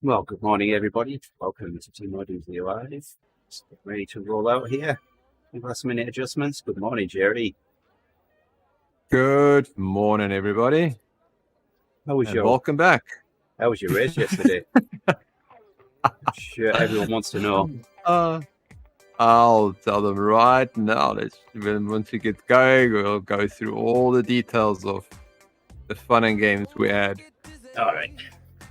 Well, good morning, everybody. Welcome to TeamODZ Live. Just ready to roll out here. Last minute adjustments. Good morning, Gerrie. Good morning, everybody. Welcome back. How was your race yesterday? I'm sure everyone wants to know. I'll tell them right now. Once we get going, we'll go through all the details of the fun and games we had. All right.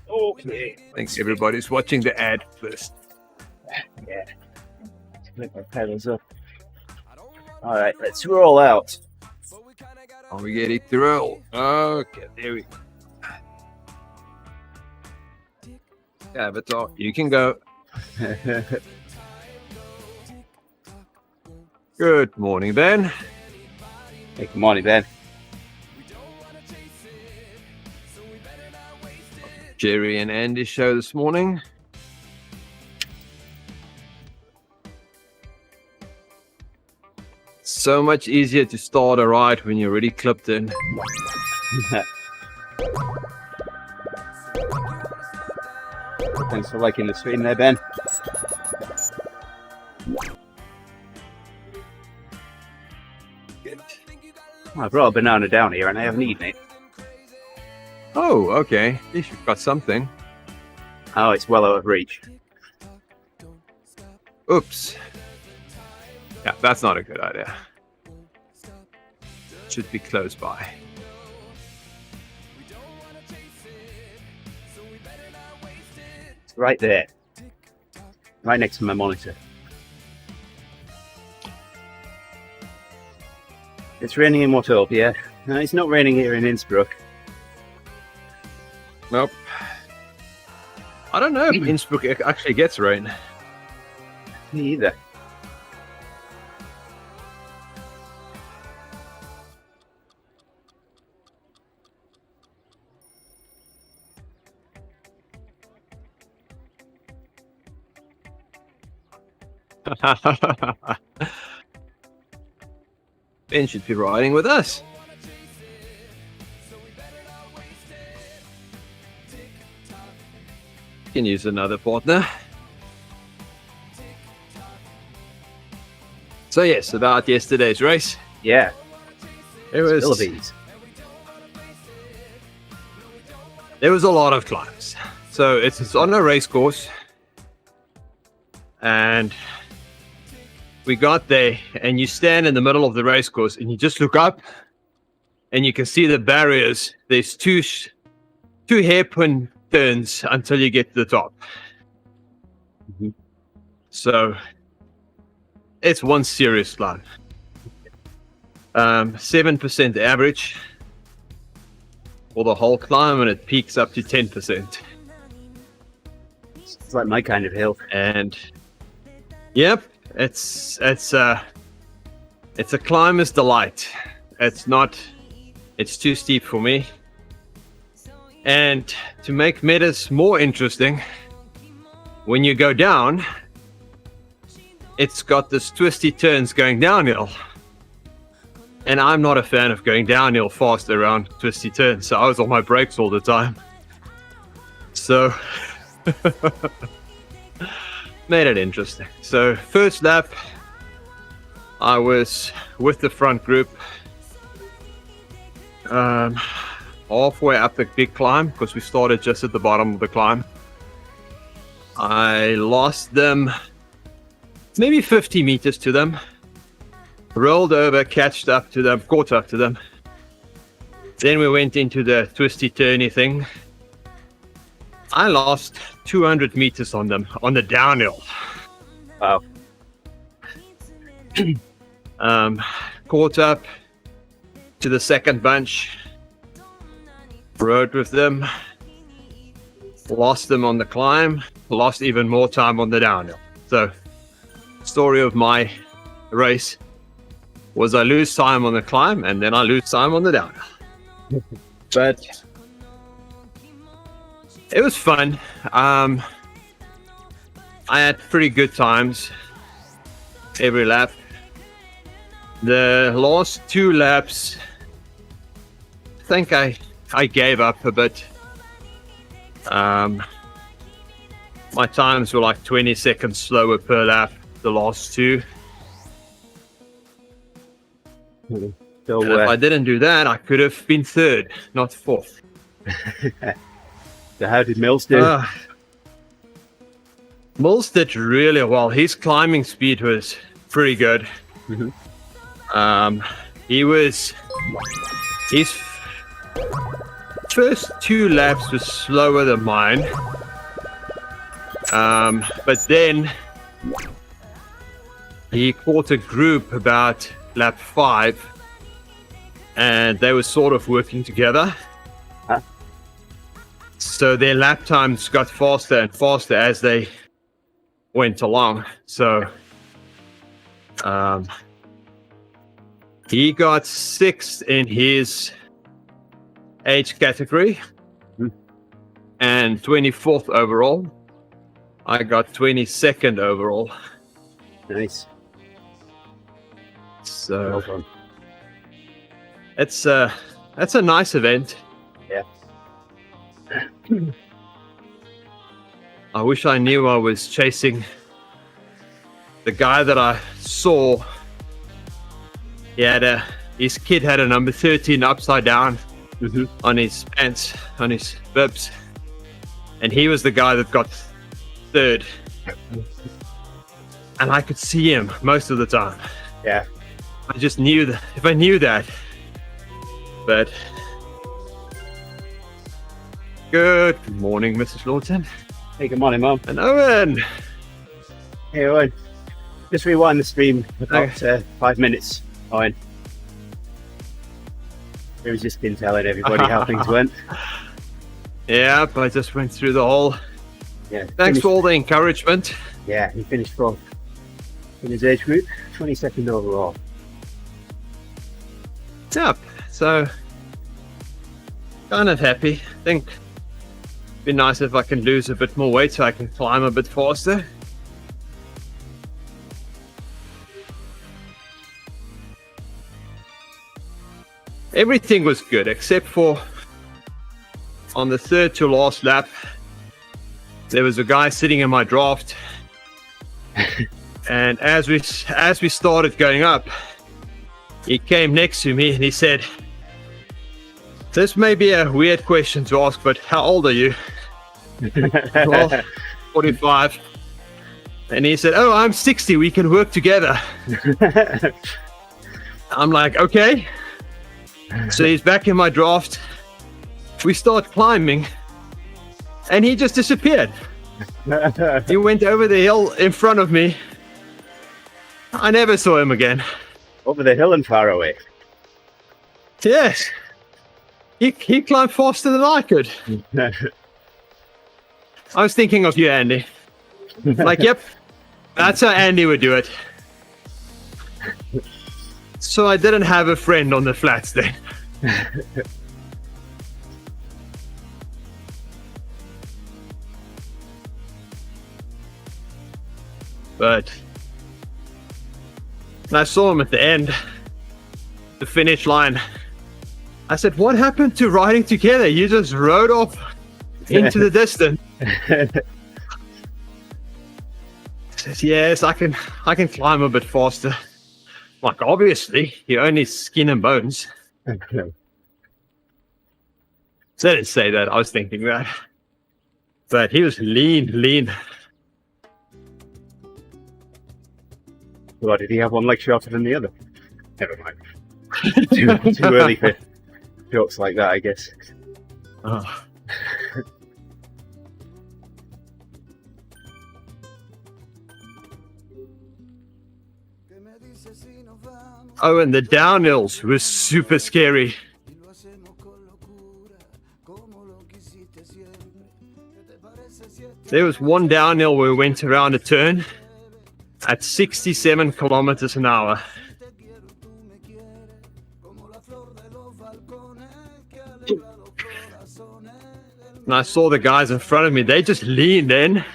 Okay. I think everybody's watching the ad first. Yeah. Put my pedals up. All right, let's roll out. Are we getting to roll? Okay, there we go. Avatar, you can go. Good morning, Ben. Hey, good morning, Ben. Gerrie and Andy's show this morning. So much easier to start a ride when you're already clipped in. Thanks for liking the stream there, Ben. I brought a banana down here and I haven't eaten it. Oh, okay. At least you've got something. Oh, it's well out of reach. Oops. Yeah, that's not a good idea. Should be close by. It's right there. Right next to my monitor. It's raining in Watopia. No, it's not raining here in Innsbruck. Nope. I don't know if Innsbruck actually gets rain. Me either. Ben should be riding with us. Can use another partner. So yes, about yesterday's race. Yeah. It was Philippines. There was a lot of climbs. So it's on a race course. And we got there and you stand in the middle of the race course and you just look up and you can see the barriers. There's two hairpin turns until you get to the top. Mm-hmm. So it's one serious climb. 7% average for the whole climb, and it peaks up to 10%. It's like my kind of hill. And yep, it's a climber's delight. It's too steep for me. And to make matters more interesting, when you go down, it's got this twisty turns going downhill. And I'm not a fan of going downhill fast around twisty turns, so I was on my brakes all the time. So made it interesting. So first lap, I was with the front group. Halfway up the big climb, because we started just at the bottom of the climb. I lost them maybe 50 meters to them, rolled over, caught up to them. Then we went into the twisty turny thing. I lost 200 meters on them on the downhill. Wow. Caught up to the second bunch, rode with them, lost them on the climb, lost even more time on the downhill. So, story of my race was I lose time on the climb and then I lose time on the downhill. But it was fun. I had pretty good times every lap. The last two laps, I think I gave up a bit. My times were like 20 seconds slower per lap, the last two. So, And if I didn't do that, I could have been third, not fourth. so how did Mills do? Mills did really well. His climbing speed was pretty good. His first two laps was slower than mine. But then he caught a group about lap 5 and they were sort of working together. So their lap times got faster and faster as they went along. So he got 6th in his age category and 24th overall. I got 22nd overall. Nice. So Well done. that's a nice event. Yeah. I wish I knew I was chasing the guy that I saw. His kid had a number 13 upside down on his pants, on his bibs, and he was the guy that got third. And I could see him most of the time. Yeah. I just knew that if I knew that. But good morning, Mrs. Lawton. Hey, good morning, Mum. And Owen. Hey, Owen. Just rewind the stream about 5 minutes, Owen. It was just been telling everybody how things went. Yeah, I just went through the whole. Yeah. Thanks for all the encouragement. Yeah, he finished 4th in his age group, 22nd overall. Yep. So kind of happy. Think it'd be nice if I can lose a bit more weight so I can climb a bit faster. Everything was good except for on the 3rd to last lap. There was a guy sitting in my draft, and as we started going up, he came next to me and he said, "This may be a weird question to ask, but how old are you?" Well, 45. And he said, "Oh, I'm 60. We can work together." I'm like, okay. So he's back in my draft. We start climbing, and he just disappeared. He went over the hill in front of me. I never saw him again. Over the hill and far away. Yes. He climbed faster than I could. I was thinking of you, Andy. Like, yep, that's how Andy would do it. So I didn't have a friend on the flats then. But I saw him at the end, the finish line. I said, "What happened to riding together? You just rode off into the distance." He says, "Yes, I can climb a bit faster." Like, obviously, you're only skin and bones. So I didn't say that. I was thinking that. But he was lean. Well, did he have one leg shorter than the other? Never mind. too early for jokes like that, I guess. Oh. Oh, and the downhills were super scary. There was one downhill where we went around a turn at 67 kilometers an hour. And I saw the guys in front of me, they just leaned in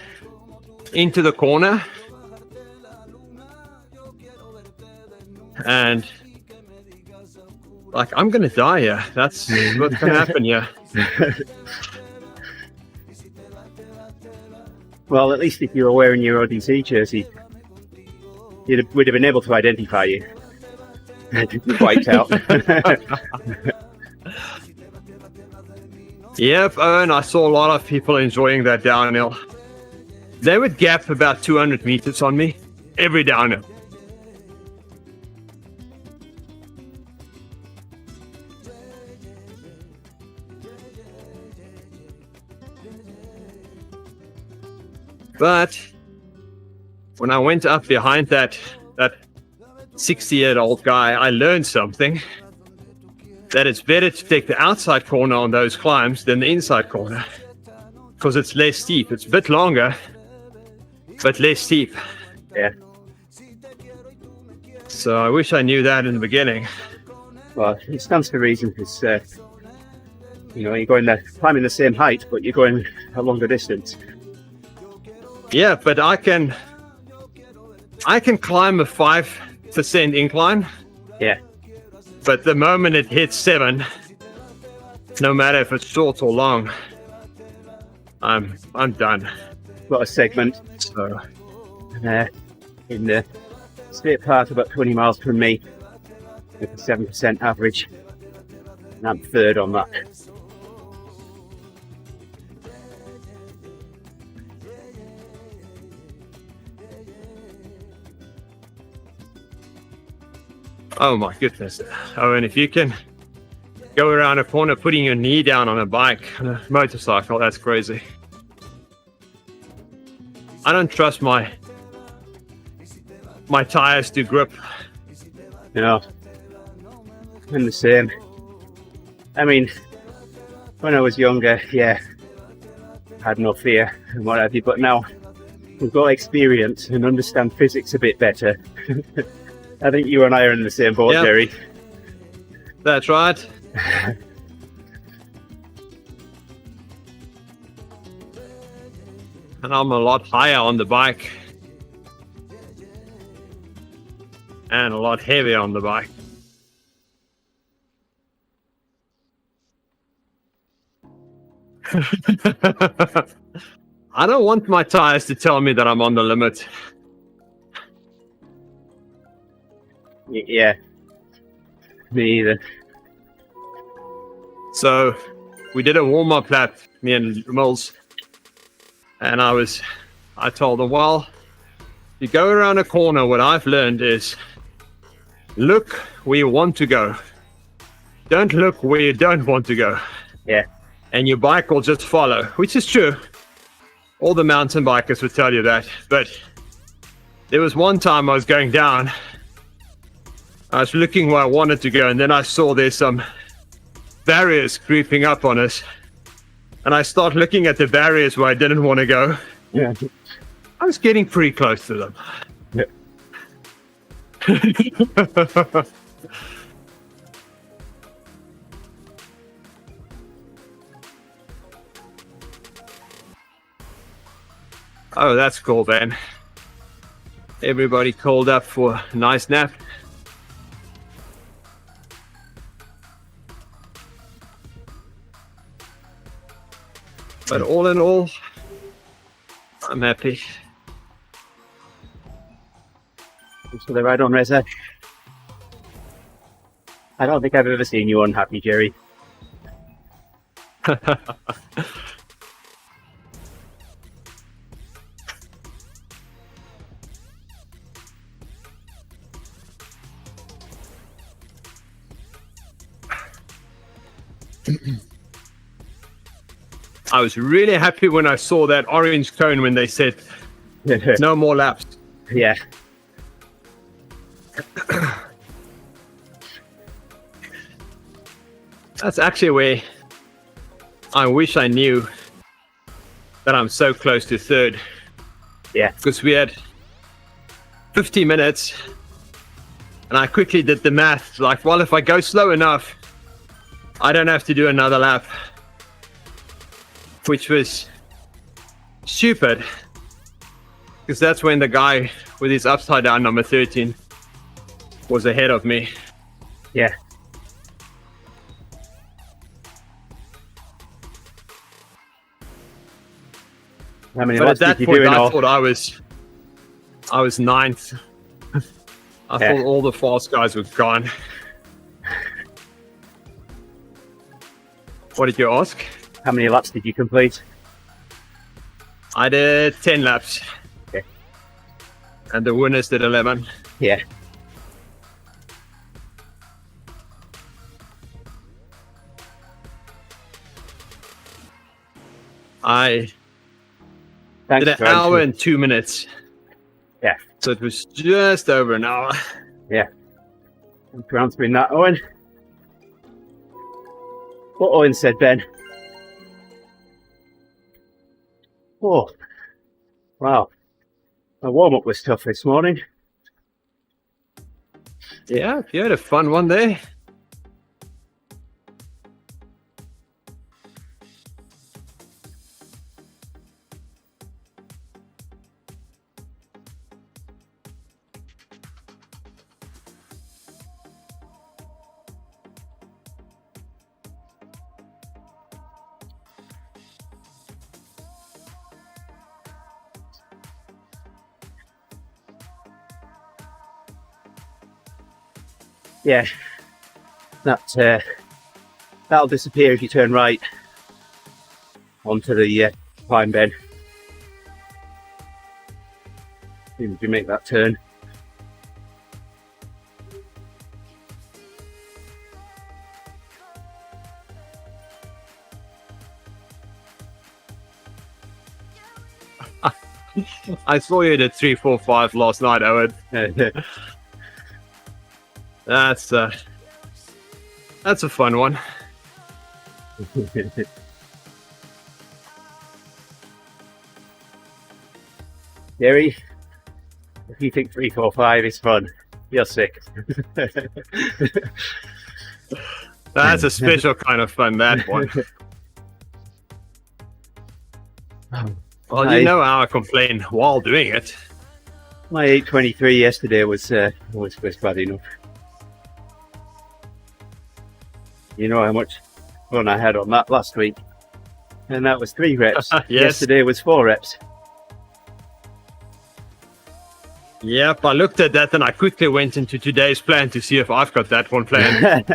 into the corner. And like, I'm gonna die here. That's what's gonna happen here. Well, at least if you were wearing your ODZ jersey, we'd have been able to identify you. Wiped out. Yep, and I saw a lot of people enjoying that downhill. They would gap about 200 meters on me every downhill. But when I went up behind that 60-year-old guy, I learned something. That it's better to take the outside corner on those climbs than the inside corner. Because it's less steep. It's a bit longer, but less steep. Yeah. So I wish I knew that in the beginning. Well, it stands to reason because, you're going there, climbing the same height, but you're going a longer distance. Yeah, but I can climb a 5% incline. Yeah. But the moment it hits 7, no matter if it's short or long, I'm done. Got a segment So in the state park about 20 miles from me with a 7% average, and I'm third on that. oh my goodness. Oh, and if you can go around a corner putting your knee down on a bike, on a motorcycle, that's crazy. I don't trust my tires to grip. I'm the same. I mean, when I was younger, yeah, I had no fear and what have you, but now we've got experience and understand physics a bit better. I think you and I are in the same boat, Yep. Gerrie. That's right. And I'm a lot higher on the bike. And a lot heavier on the bike. I don't want my tires to tell me that I'm on the limit. Yeah, me either. So we did a warm-up lap, me and Mills, and I told them, well, you go around a corner, what I've learned is look where you want to go. Don't look where you don't want to go. Yeah. And your bike will just follow, which is true. All the mountain bikers would tell you that. But there was one time I was going down. I was looking where I wanted to go, and then I saw there's some barriers creeping up on us. And I start looking at the barriers where I didn't want to go. Yeah. I was getting pretty close to them. Yeah. Oh, that's cool, then. Everybody called up for a nice nap. But all in all, I'm happy. Thanks for the ride on, Reza. I don't think I've ever seen you unhappy, Gerrie. I was really happy when I saw that orange cone when they said no more laps. Yeah. That's actually where I wish I knew that I'm so close to third. Yeah. Because we had 50 minutes and I quickly did the math. Like, well, if I go slow enough, I don't have to do another lap. Which was stupid. Because that's when the guy with his upside down number 13 was ahead of me. Yeah. How many But at laps that did you point, do in I all? thought I was ninth. I thought all the fast guys were gone. What did you ask? How many laps did you complete? I did 10 laps. Okay. And the winners did 11. Yeah. I Thanks did an for hour answering. and 2 minutes. Yeah. So it was just over an hour. Yeah. Thanks for answering that, Owen. What Owen said, Ben? Oh, wow. My warm-up was tough this morning. Yeah, you had a fun one there. Yeah. That'll disappear if you turn right onto the climb, Ben. As soon as you make that turn. I saw you did 3-4-5 last night, Owen. That's a fun one. Gerrie, if you think 3-4-5 is fun, you're sick. That's a special kind of fun, that one. Well, you know how I complain while doing it. My 8:23 yesterday was bad enough. You know how much fun I had on that last week, and that was 3 reps. Yes. Yesterday was 4 reps. Yep, I looked at that and I quickly went into today's plan to see if I've got that one planned.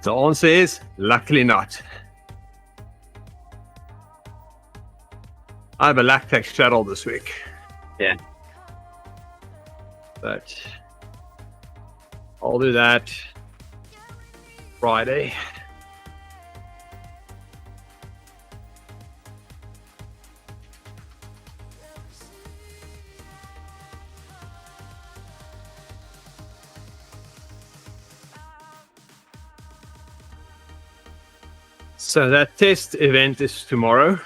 The answer is, luckily not. I have a lactate shuttle this week. Yeah. But I'll do that Friday. So that test event is tomorrow,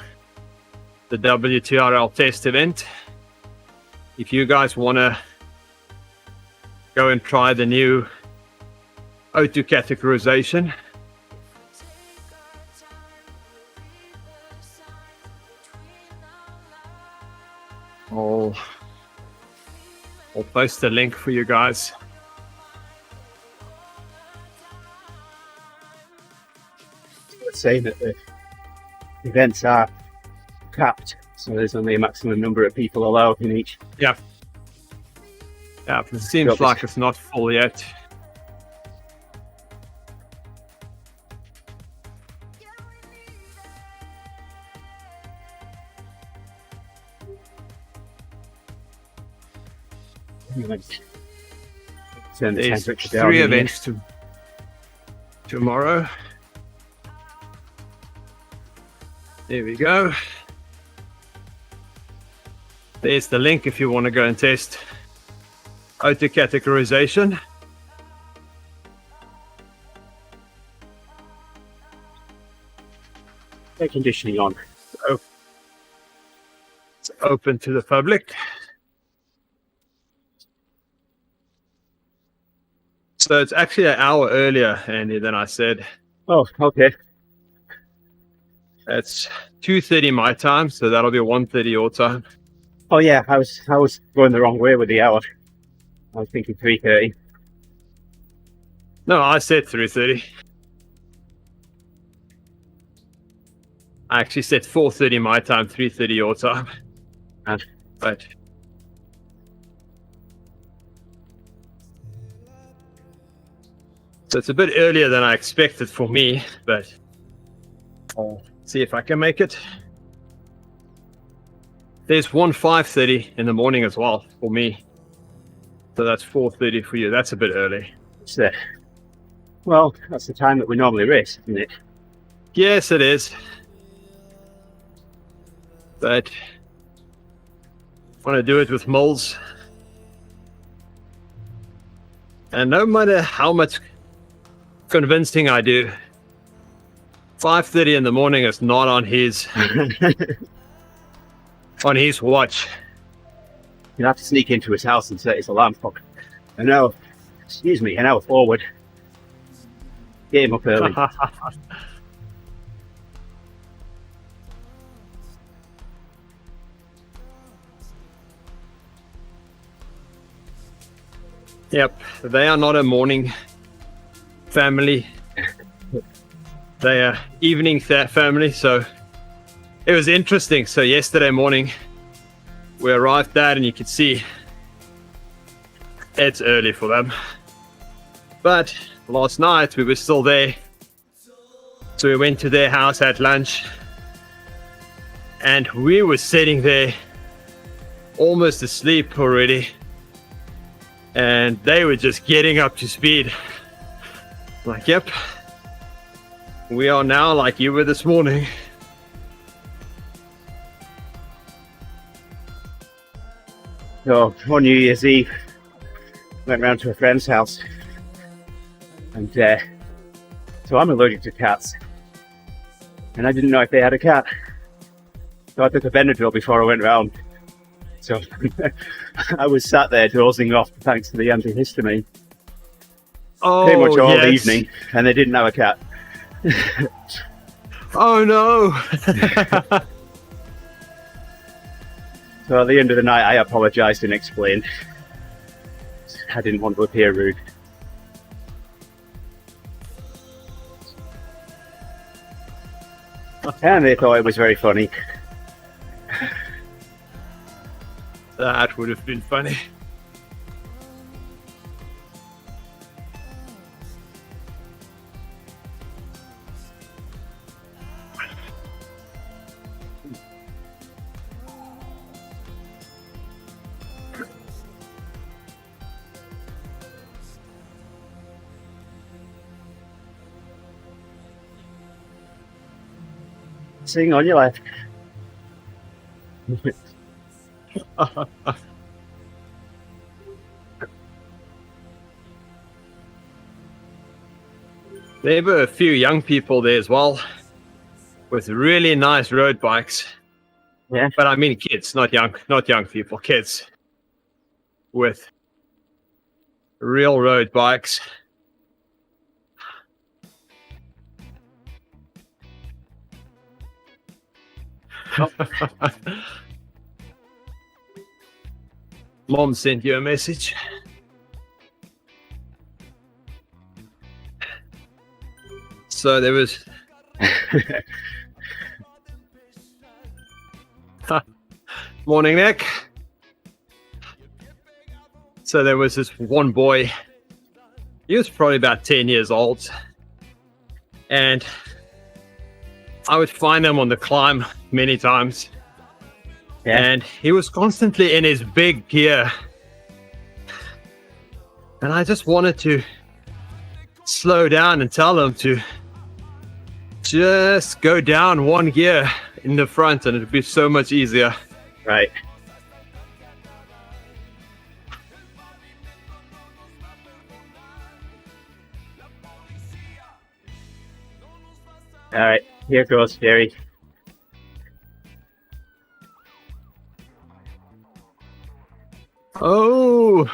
the WTRL test event. If you guys want to go and try the new O2 categorization, I'll post a link for you guys. Saying that the events are capped, so there's only a maximum number of people allowed in each. Yeah, it seems like it's not full yet. There's 3 events tomorrow. There we go. There's the link if you want to go and test O2 categorization. Air conditioning on. It's open to the public. So it's actually an hour earlier, Andy, than I said. Oh, okay. It's 2:30 my time, so that'll be 1:30 your time. Oh yeah, I was going the wrong way with the hour. I was thinking 3:30. No, I said 3:30. I actually said 4:30 my time, 3:30 your time. And But so it's a bit earlier than I expected for me, but I'll see if I can make it. There's one 5:30 in the morning as well for me. So that's 4:30 for you. That's a bit early. it's well, that's the time that we normally race, isn't it? Yes, it is. But I want to do it with moles. And no matter how much convincing I do, 5:30 in the morning is not on his on his watch. You'll have to sneak into his house and set his alarm clock. An hour forward. Get him up early. Yep, they are not a morning family. They are evening family. So it was interesting. So yesterday morning we arrived there and you could see it's early for them. But last night we were still there. So we went to their house at lunch and we were sitting there almost asleep already. And they were just getting up to speed. Like, yep, we are now like you were this morning. So on New Year's Eve, went round to a friend's house, and so I'm allergic to cats, and I didn't know if they had a cat. So I took a Benadryl before I went round. So I was sat there dozing off thanks to the antihistamine. Pretty much all evening, and they didn't have a cat. Oh no! So at the end of the night, I apologised and explained. I didn't want to appear rude. And they thought it was very funny. That would have been funny. Sing on your life. There were a few young people there as well with really nice road bikes. Yeah. But I mean kids, not young people, kids with real road bikes. Mom sent you a message. So there was morning, Nick. So there was this one boy. He was probably about 10 years old. And I would find him on the climb many times. Yeah. And he was constantly in his big gear. And I just wanted to slow down and tell him to just go down one gear in the front and it'd be so much easier. Right. All right, here goes Gerrie. Oh,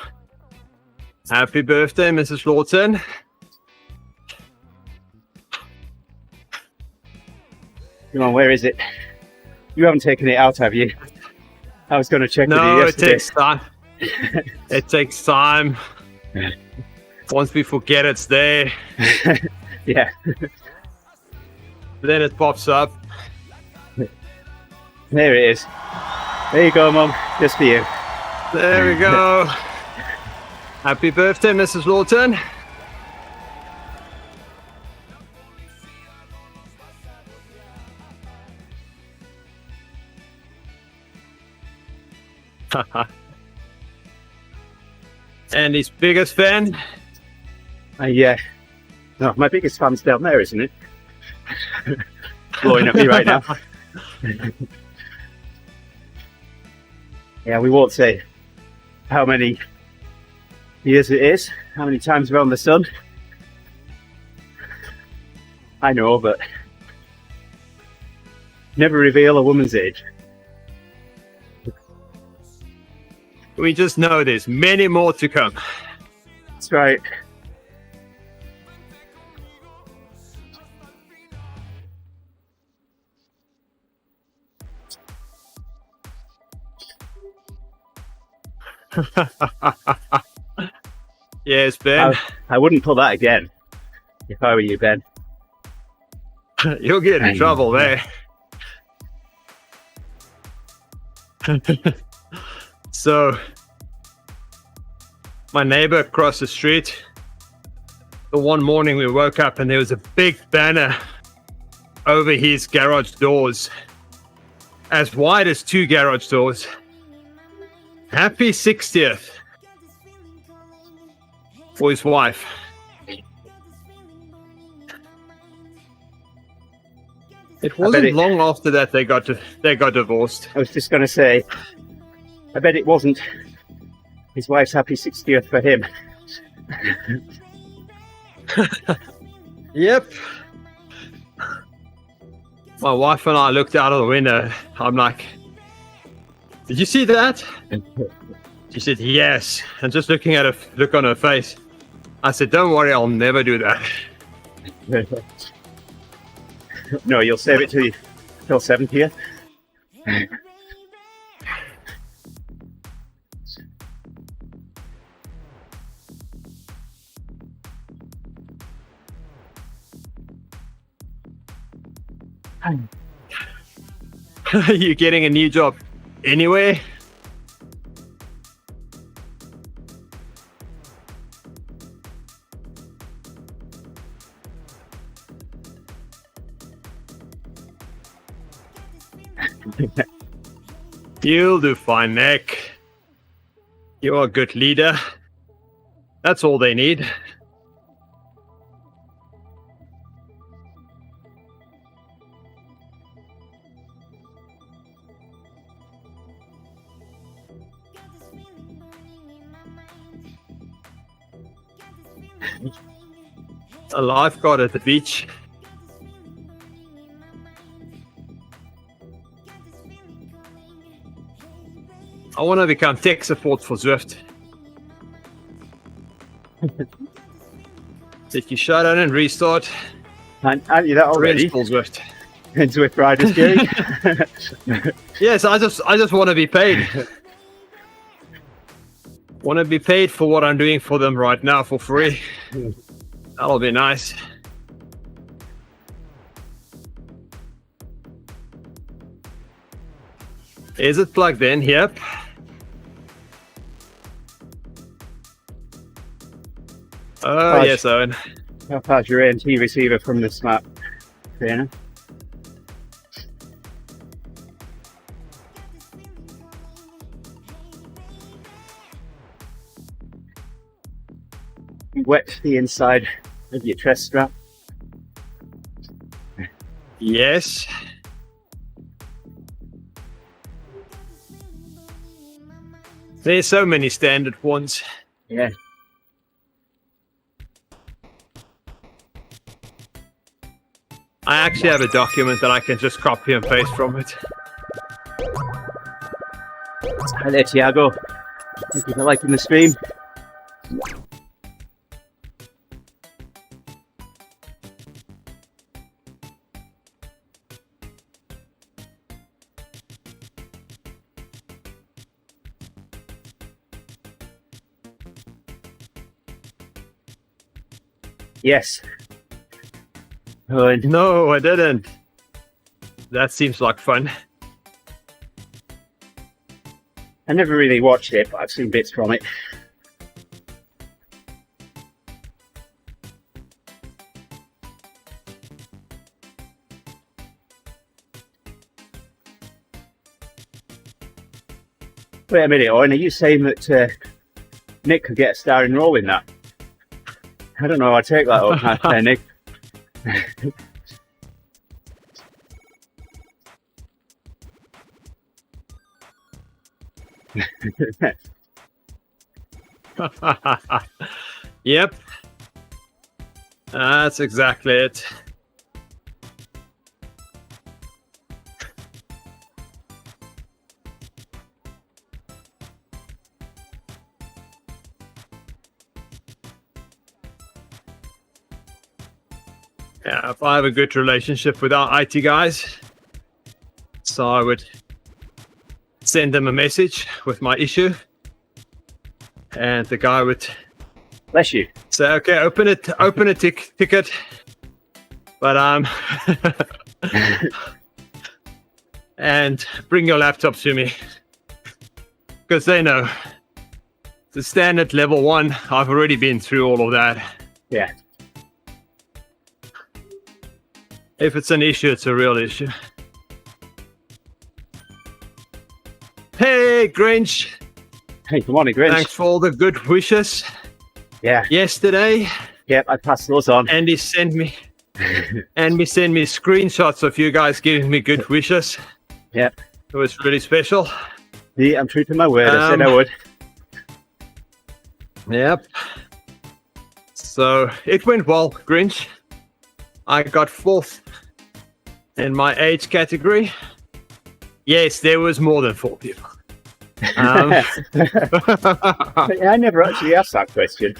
happy birthday, Mrs. Lawton. Come on, where is it? You haven't taken it out, have you? I was going to check with you No, it yesterday. takes time. It takes time. Once we forget it's there, Yeah. then it pops up. There it is. There you go, Mum. Just for you. There we go. Happy birthday, Mrs. Lawton. And his biggest fan? Yeah. No, my biggest fan's down there, isn't it? Blowing at me right now. Yeah, we won't say how many years it is, how many times around the sun. I know, but never reveal a woman's age. We just know there's many more to come. That's right. Yes, Ben. I wouldn't pull that again if I were you, Ben. You'll get in trouble there. So, my neighbor across the street, the one morning we woke up and there was a big banner over his garage doors, as wide as 2 garage doors. Happy 60th for his wife. It wasn't long after that they got divorced. I was just going to say, I bet it wasn't his wife's happy 60th for him. Yep. My wife and I looked out of the window. I'm like, did you see that? She said, yes. And just looking at her look on her face, I said, don't worry, I'll never do that. No, you'll save it till 70th. You're getting a new job anyway? You'll do fine, Nick. You're a good leader. That's all they need. A lifeguard at the beach. I want to become tech support for Zwift. Did you shut down and restart? Aren't you that already? Full Zwift. In Zwift Riders, Gerrie? Yes, I just want to be paid. Want to be paid for what I'm doing for them right now for free. That'll be nice. Is it plugged in? Yep. Oh, yes, Owen. How far's your ANT receiver from the smart trainer? Wet the inside of your chest strap. Yes. There's so many standard ones. Yeah. I actually have a document that I can just copy and paste from it. Hi there, Tiago. Thank you for liking the stream. Yes. Oh, and No, I didn't. That seems like fun. I never really watched it, but I've seen bits from it. Wait a minute, Owen, are you saying that Nick could get a starring role in that? I don't know how I take that up, Nick. Yep. That's exactly it. Yeah, if I have a good relationship with our IT guys, so I would send them a message with my issue, and the guy would Bless you. say, "Okay, open a ticket, but and bring your laptop to me," because they know the standard level 1. I've already been through all of that. Yeah. If it's an issue, it's a real issue. Hey, Grinch. Hey, good morning, Grinch. Thanks for all the good wishes Yeah. yesterday. Yep, I passed those on. Andy sent me screenshots of you guys giving me good wishes. Yep. It was really special. Yeah, I'm true to my word. I said I would. Yep. So it went well, Grinch. I got 4th in my age category. Yes, there was more than 4 people. I never actually asked that question.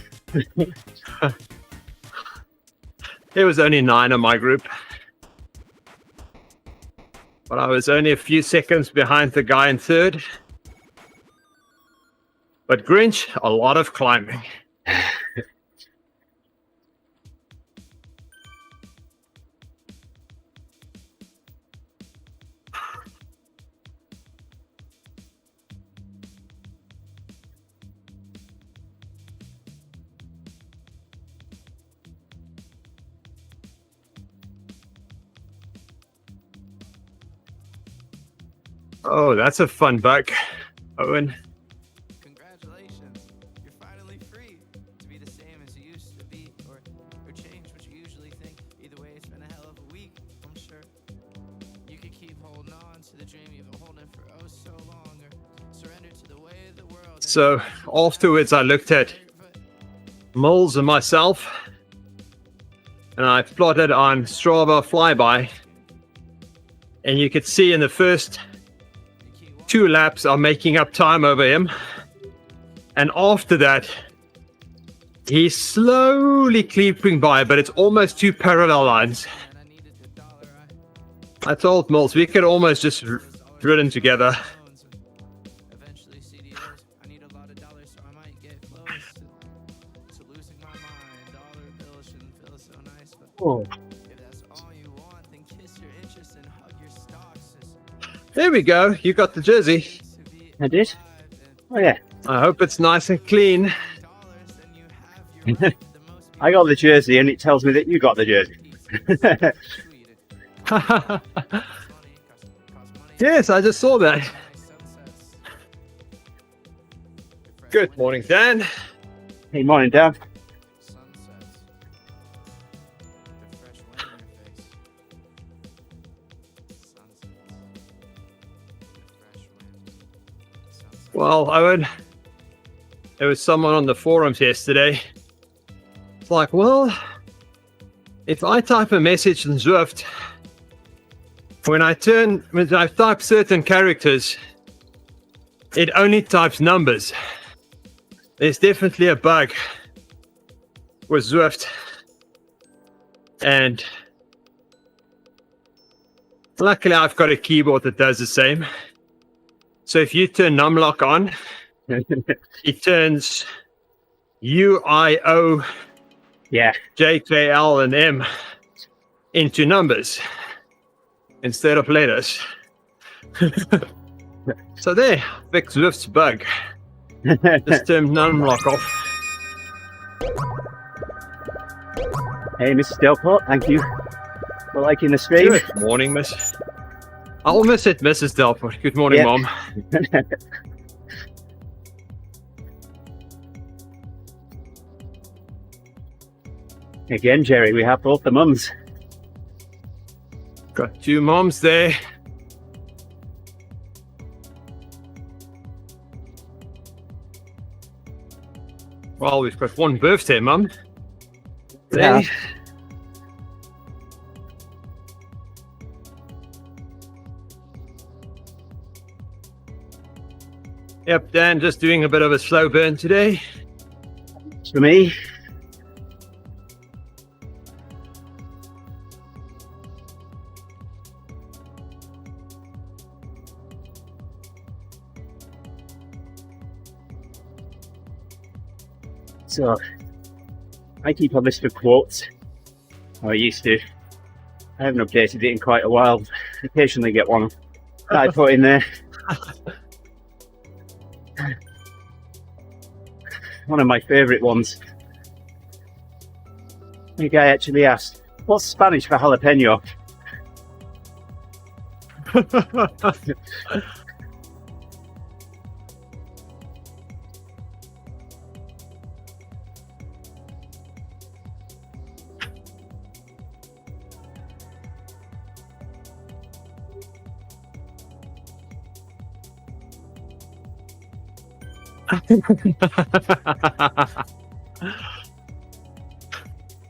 There was only 9 in my group. But I was only a few seconds behind the guy in 3rd. But Grinch, a lot of climbing. Oh, that's a fun bug, Owen. Congratulations, you're finally free to be the same as you used to be, or change what you usually think. Either way, it's been a hell of a week, I'm sure. You could keep holding on to the dream you've been holding for oh so long, or surrender to the way of the world. So afterwards, I looked at Moles and myself, and I plotted on Strava flyby, and you could see in the first 2 laps I'm making up time over him, and after that he's slowly creeping by, but it's almost 2 parallel lines. I told Moles we could almost just ridden together. Eventually, CDOs, I need a lot of dollars, so I might get close to losing my mind. Dollar bills shouldn't feel so nice, but Oh. if that's all you want, then kiss your interest and hug your stocks. There we go, you got the jersey. I did? Oh, yeah. I hope it's nice and clean. I got the jersey and it tells me that you got the jersey. Yes, I just saw that. Good morning, Dan. Hey, morning, Dan. Well, Owen, there was someone on the forums yesterday. It's like, well, if I type a message in Zwift, when I type certain characters, it only types numbers. There's definitely a bug with Zwift. And luckily I've got a keyboard that does the same. So if you turn numlock on, it turns UIO Yeah. J, K, L, and M into numbers instead of letters. So there, fix Zwift's bug. This term none lock off. Hey, Mrs. Delport, thank you for liking the stream. Good morning, Miss. I'll miss it, Mrs. Delport. Good morning, Yeah. Mom. Again, Gerrie, we have both the mums. Got 2 moms there. Well, we've got 1 birthday mum. Yeah. There. Yep, Dan just doing a bit of a slow burn today. For me, so I keep a list of quotes. Or I used to. I haven't updated it in quite a while. Occasionally get one that I put in there. One of my favourite ones. The guy actually asked, "What's Spanish for jalapeno?"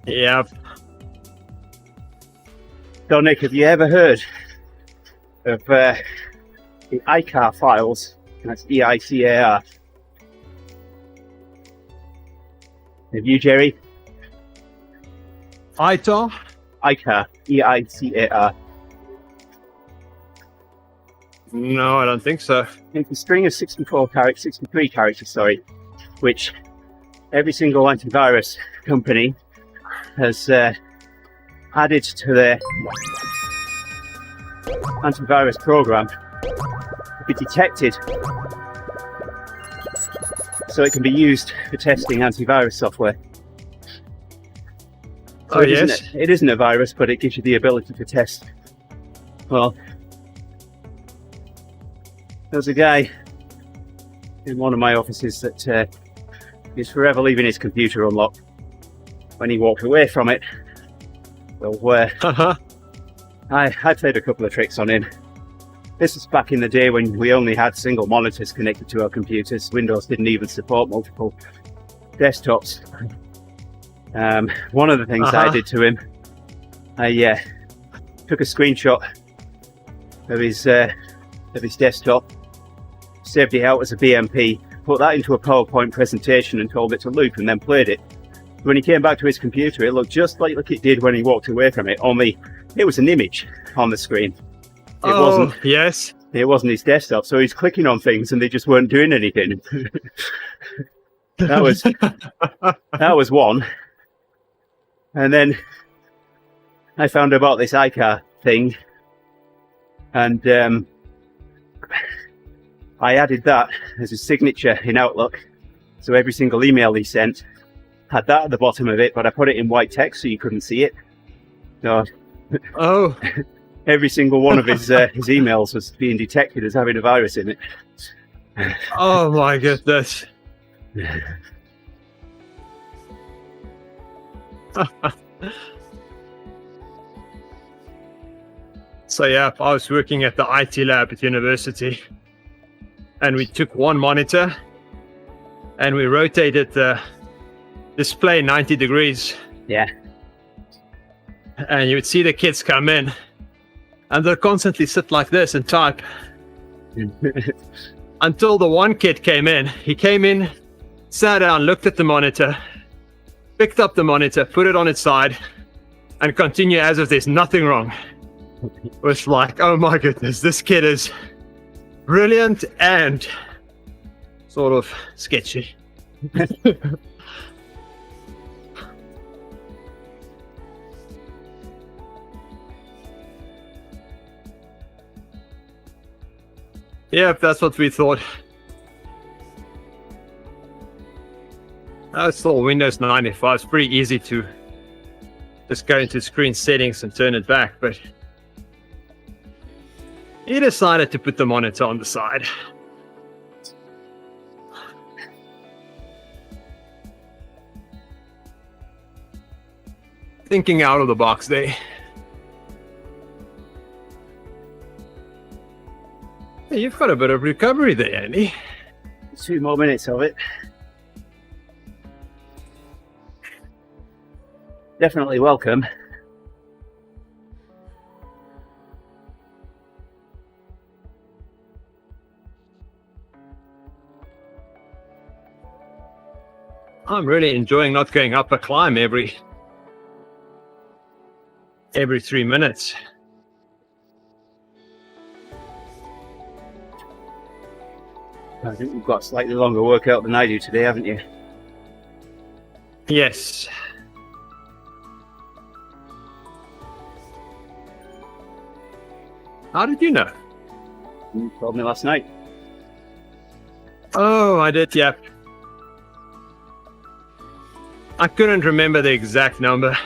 Yep. So Nick, have you ever heard of the ICAR files? That's EICAR. Have you, Gerrie? ITAR? ICAR, EICAR. No, I don't think so. It's a string of 63 characters, sorry, which every single antivirus company has added to their antivirus program to be detected so it can be used for testing antivirus software. So Oh, yes. it isn't a virus, but it gives you the ability to test. Well, there's a guy in one of my offices that is forever leaving his computer unlocked. When he walked away from it, well, I played a couple of tricks on him. This was back in the day when we only had single monitors connected to our computers. Windows didn't even support multiple desktops. One of the things I did to him, I took a screenshot of his desktop, saved it out as a BMP, put that into a PowerPoint presentation and told it to loop, and then played it. When he came back to his computer, it looked just like it did when he walked away from it, only it was an image on the screen. Yes. It wasn't his desktop, so he's clicking on things and they just weren't doing anything. That was one. And then I found about this ICAR thing, and I added that as a signature in Outlook. So every single email he sent had that at the bottom of it, but I put it in white text so you couldn't see it. So Oh. every single one of his emails was being detected as having a virus in it. Oh my goodness. So yeah, I was working at the IT lab at university, and we took one monitor and we rotated the display 90 degrees, Yeah. and you would see the kids come in and they'll constantly sit like this and type until the one kid came in. He came in, sat down, looked at the monitor, picked up the monitor, put it on its side, and continued as if there's nothing wrong. It was like, oh my goodness, this kid is brilliant and sort of sketchy. Yep, that's what we thought. Oh, it's still Windows 95. It's pretty easy to just go into screen settings and turn it back, but he decided to put the monitor on the side. Thinking out of the box there. Hey, you've got a bit of recovery there, Andy. 2 more minutes of it. Definitely welcome. I'm really enjoying not going up a climb every 3 minutes. I think you've got a slightly longer workout than I do today, haven't you? Yes. How did you know? You told me last night. Oh, I did, yep. I couldn't remember the exact number.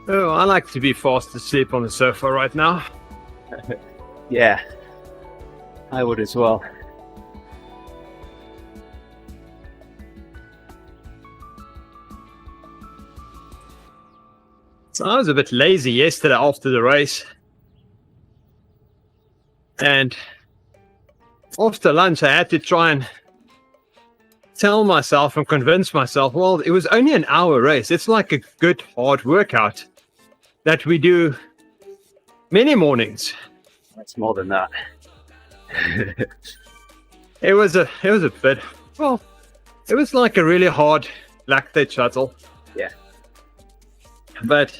Oh, I like to be fast asleep on the sofa right now. Yeah, I would as well. So I was a bit lazy yesterday after the race. And after lunch, I had to try and tell myself and convince myself, well, it was only an hour race. It's like a good hard workout that we do many mornings. That's more than that. It was a bit, well, it was like a really hard lactate shuttle. Yeah. But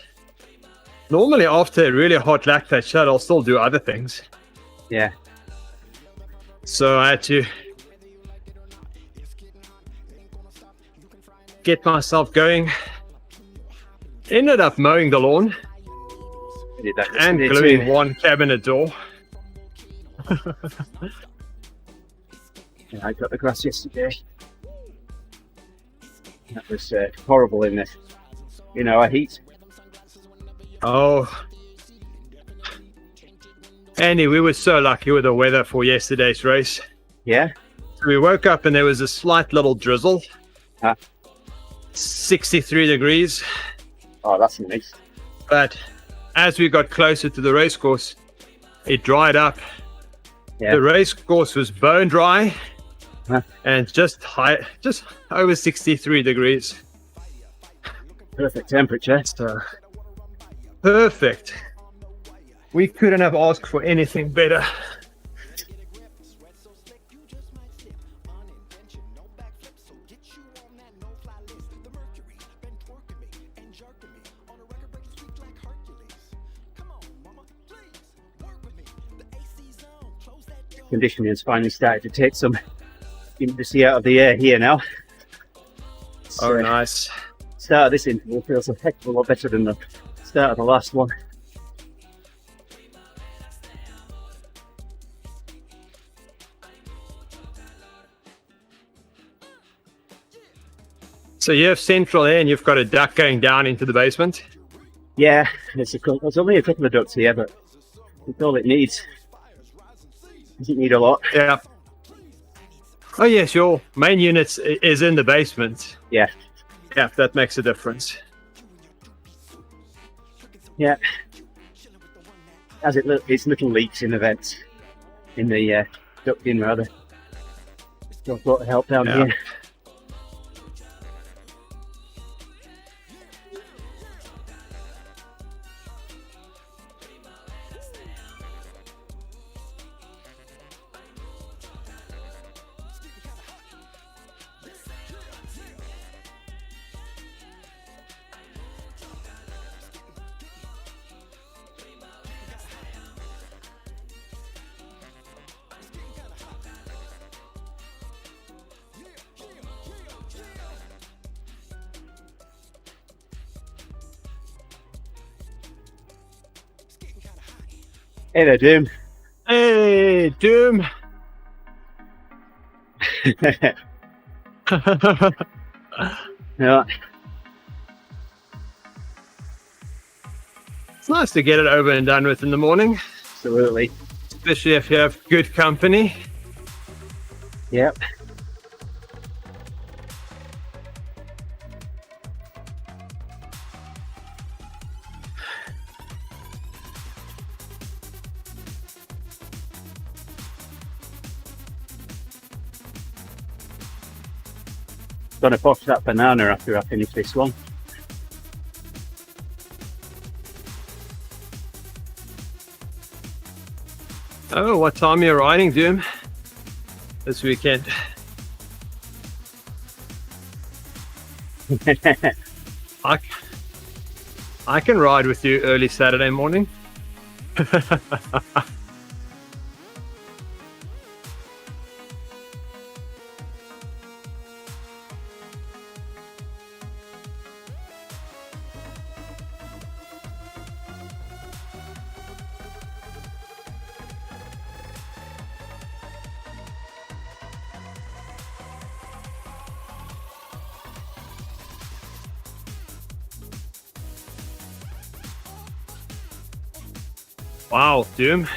normally after a really hard lactate shuttle, I'll still do other things. Yeah. So I had to get myself going. Ended up mowing the lawn I did that and yesterday gluing too. one cabinet door. Yeah, I got the grass yesterday. That was horrible in this, our heat. Oh, Andy, we were so lucky with the weather for yesterday's race. Yeah. We woke up and there was a slight little drizzle. Huh. 63 degrees. Oh, that's nice. But as we got closer to the race course, it dried up. Yeah. The race course was bone dry. Huh. And just over 63 degrees. Perfect temperature. So perfect. We couldn't have asked for anything better. Conditioning has finally started to take some humidity out of the air here now. Oh, nice. Start of this interval feels a heck of a lot better than the start of the last one. So you have central air and you've got a duct going down into the basement? Yeah, there's only a couple of ducts here, but that's all it needs. Doesn't need a lot. Yeah. Oh yes, your main unit is in the basement. Yeah. Yeah, that makes a difference. Yeah. As it's little leaks in the vents, in the ducting rather. Got a lot of help down here. Hey there, Doom. Hey, Doom. Yeah, It's nice to get it over and done with in the morning, absolutely. especially if you have good company. Yep. Gonna pop that banana after I finish this one. Oh, what time you're riding, Doom? This weekend. I can ride with you early Saturday morning. Wow, Doom.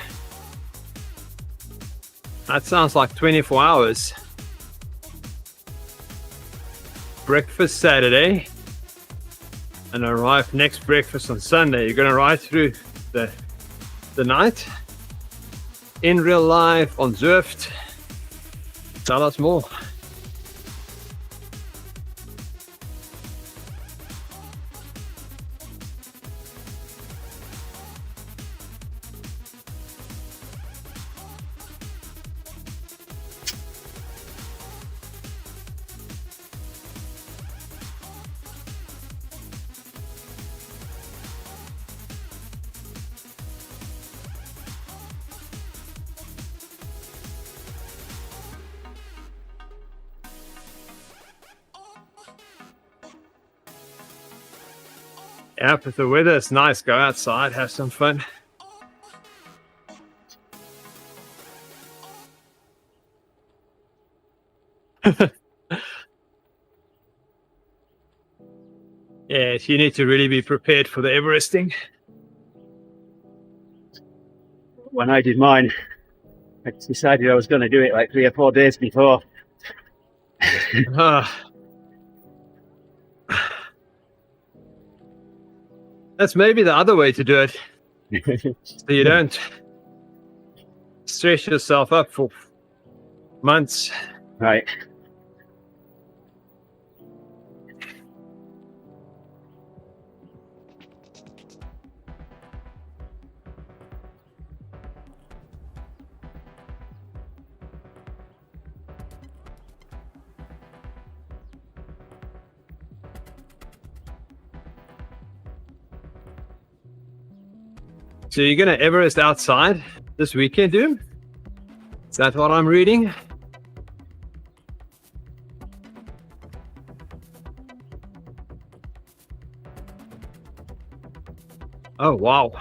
That sounds like 24 hours. Breakfast Saturday and arrive next breakfast on Sunday. You're gonna ride through the night in real life on Zwift. Tell us more. Yeah, if the weather is nice, go outside, have some fun. Yes, you need to really be prepared for the Everesting. When I did mine, I decided I was going to do it like 3 or 4 days before. That's maybe the other way to do it. So you don't stress yourself up for months. Right. So you're going to Everest outside this weekend, Doom? Is that what I'm reading? Oh, wow.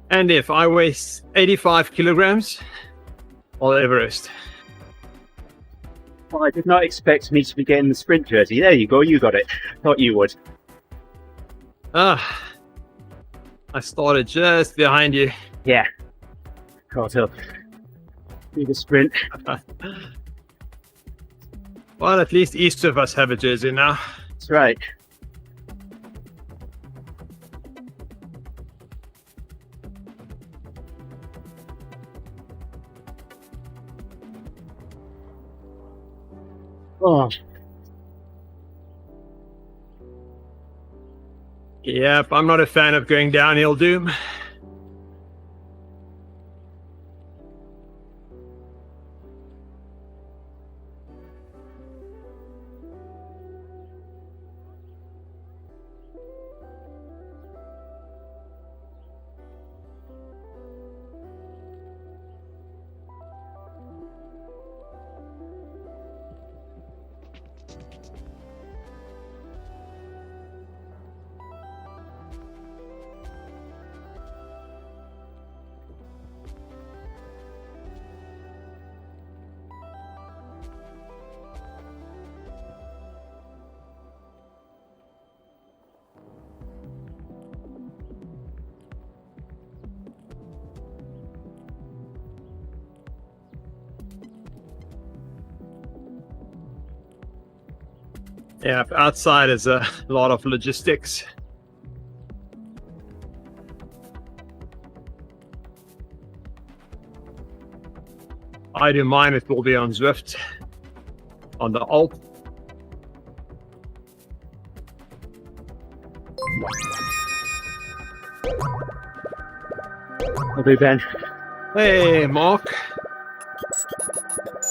And if I weigh 85 kilograms, I'll Everest. Well, I did not expect me to be getting the sprint jersey. There you go, you got it. Thought you would. I started just behind you. Yeah. Caught up. Do the sprint. Well, at least each of us have a jersey now. That's right. Oh, Yep, I'm not a fan of going downhill, Doom. Yeah, outside is a lot of logistics. I do mine, it will be on Zwift, on the Alp. I'll be Ben. Hey, Mark.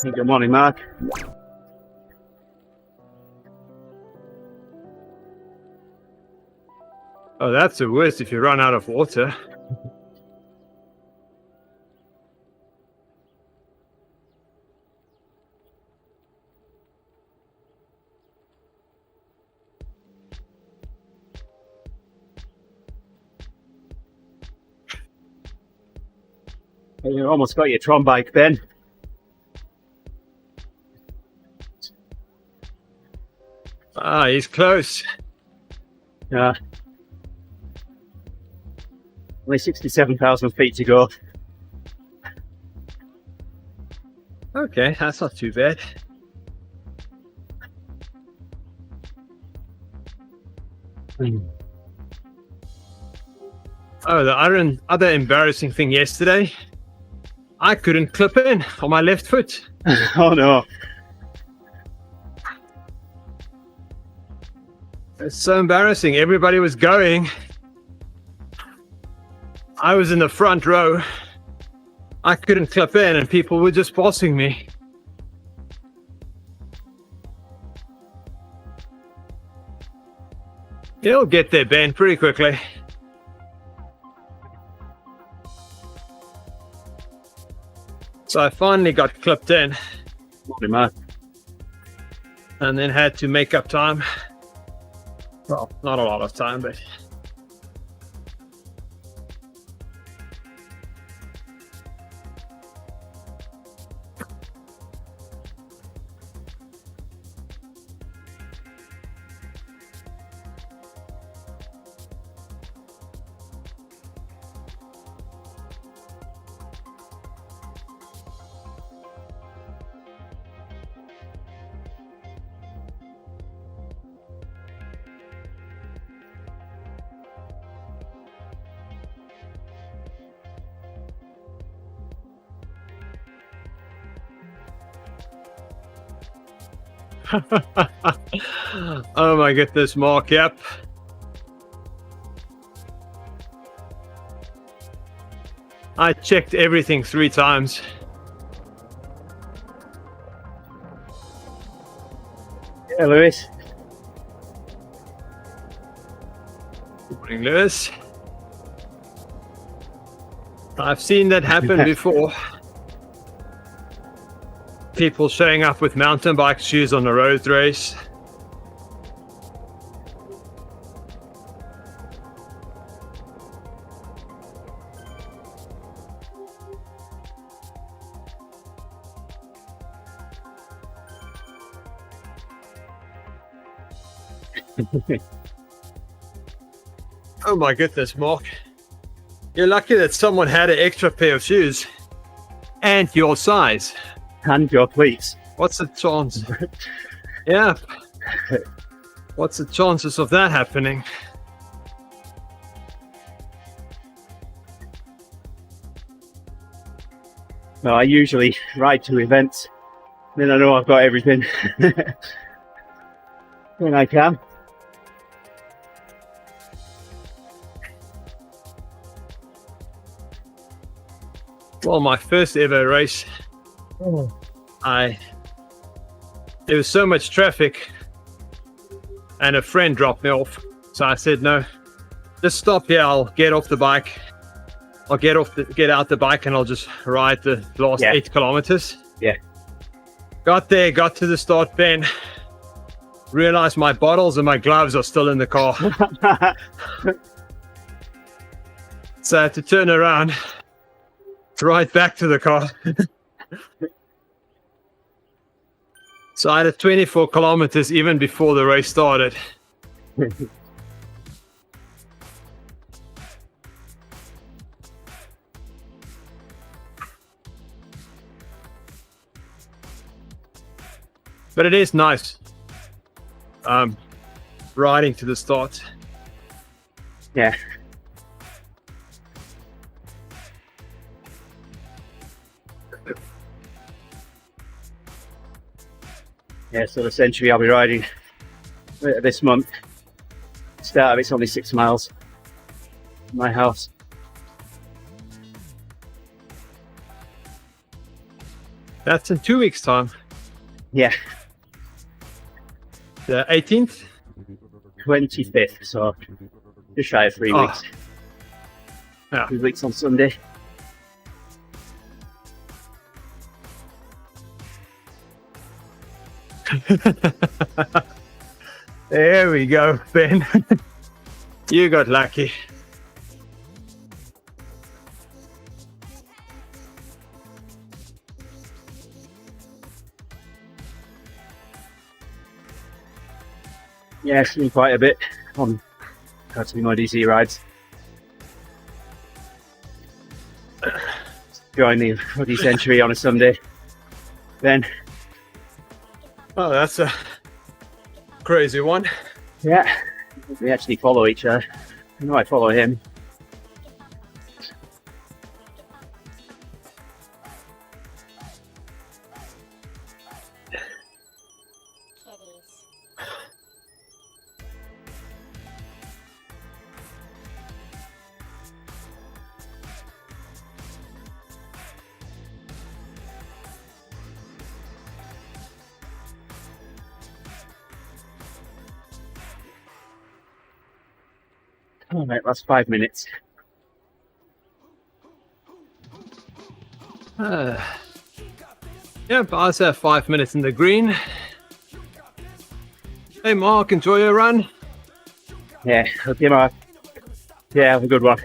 Good morning, Mark. Oh, that's the worst if you run out of water. You almost got your Tron bike, Ben. Ah, he's close. Yeah. Only 67,000 feet to go. Okay, that's not too bad. Oh, the other embarrassing thing yesterday, I couldn't clip in on my left foot. Oh no. It's so embarrassing. Everybody was going. I was in the front row. I couldn't clip in and people were just passing me. You'll get there, Ben, pretty quickly. So I finally got clipped in Morning, Mark. and then had to make up time. Well, not a lot of time, but oh my goodness, Mark, yep. I checked everything 3 times. Yeah, Lewis. Good morning, Lewis. I've seen that happen before. People showing up with mountain bike shoes on a road race. Oh my goodness, Mark. You're lucky that someone had an extra pair of shoes and your size. And your pleats. What's the chance? Yeah. What's the chances of that happening? No, I usually ride to events. Then I know I've got everything when I can. Well, my first ever race, there was so much traffic and a friend dropped me off. So I said, no, just stop here. I'll get off the bike. I'll get out the bike and I'll just ride the last 8 kilometers. Yeah. Got there, got to the start pen, realized my bottles and my gloves are still in the car. So I had to turn around, ride back to the car. So I had 24 kilometers even before the race started. But it is nice. riding to the start. Yeah. Yeah, so the century I'll be riding later this month. Start of it's only 6 miles from my house. That's in 2 weeks' time. Yeah, The 18th. 25th, so just shy of 3 Oh. weeks. Yeah. 3 weeks on Sunday. There we go, Ben. You got lucky. Yeah, I've seen quite a bit on TeamODZ rides. Join the Rugby Century on a Sunday. Then, Oh, that's a crazy one. yeah, we actually follow each other. I know I follow him. All right, last 5 minutes. Yep, I also have 5 minutes in the green. Hey, Mark, enjoy your run. Yeah, okay, Mark. Yeah, have a good one.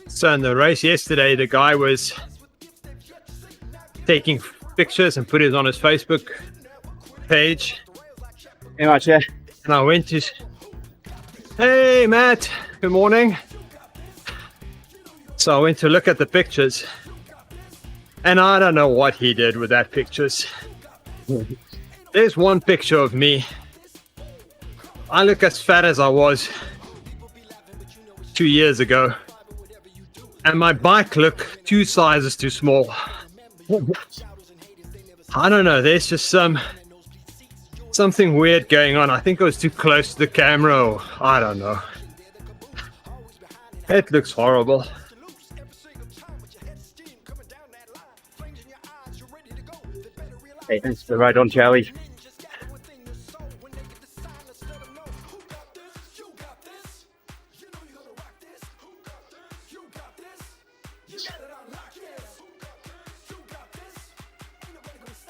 So in the race yesterday, the guy was taking pictures and put it on his Facebook page. Hey, much, yeah. And I went to, hey, Matt, good morning. So I went to look at the pictures. And I don't know what he did with that pictures. There's one picture of me. I look as fat as I was 2 years ago. And my bike look 2 sizes too small. I don't know, there's just something weird going on. I think I was too close to the camera, or I don't know. It looks horrible. Hey, thanks for the ride on, Charlie.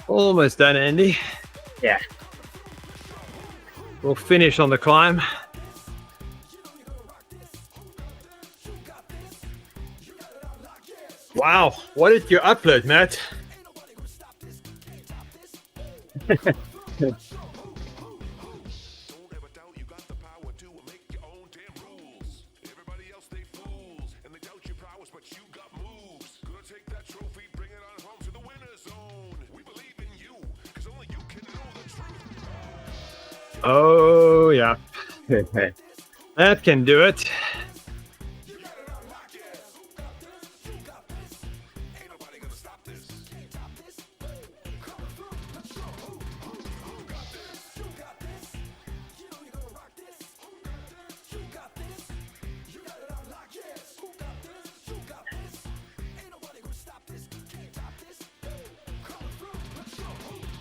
Almost done, Andy. Yeah. We'll finish on the climb. Wow, what did you upload, Matt? Oh, yeah. That can do it.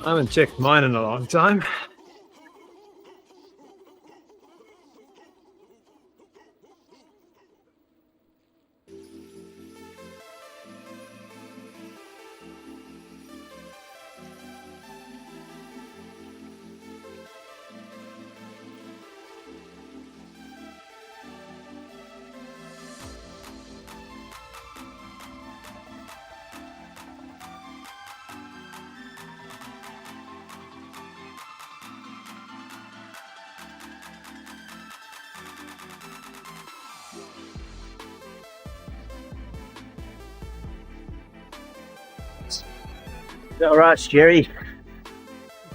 I haven't checked mine in a long time. All right, Gerrie.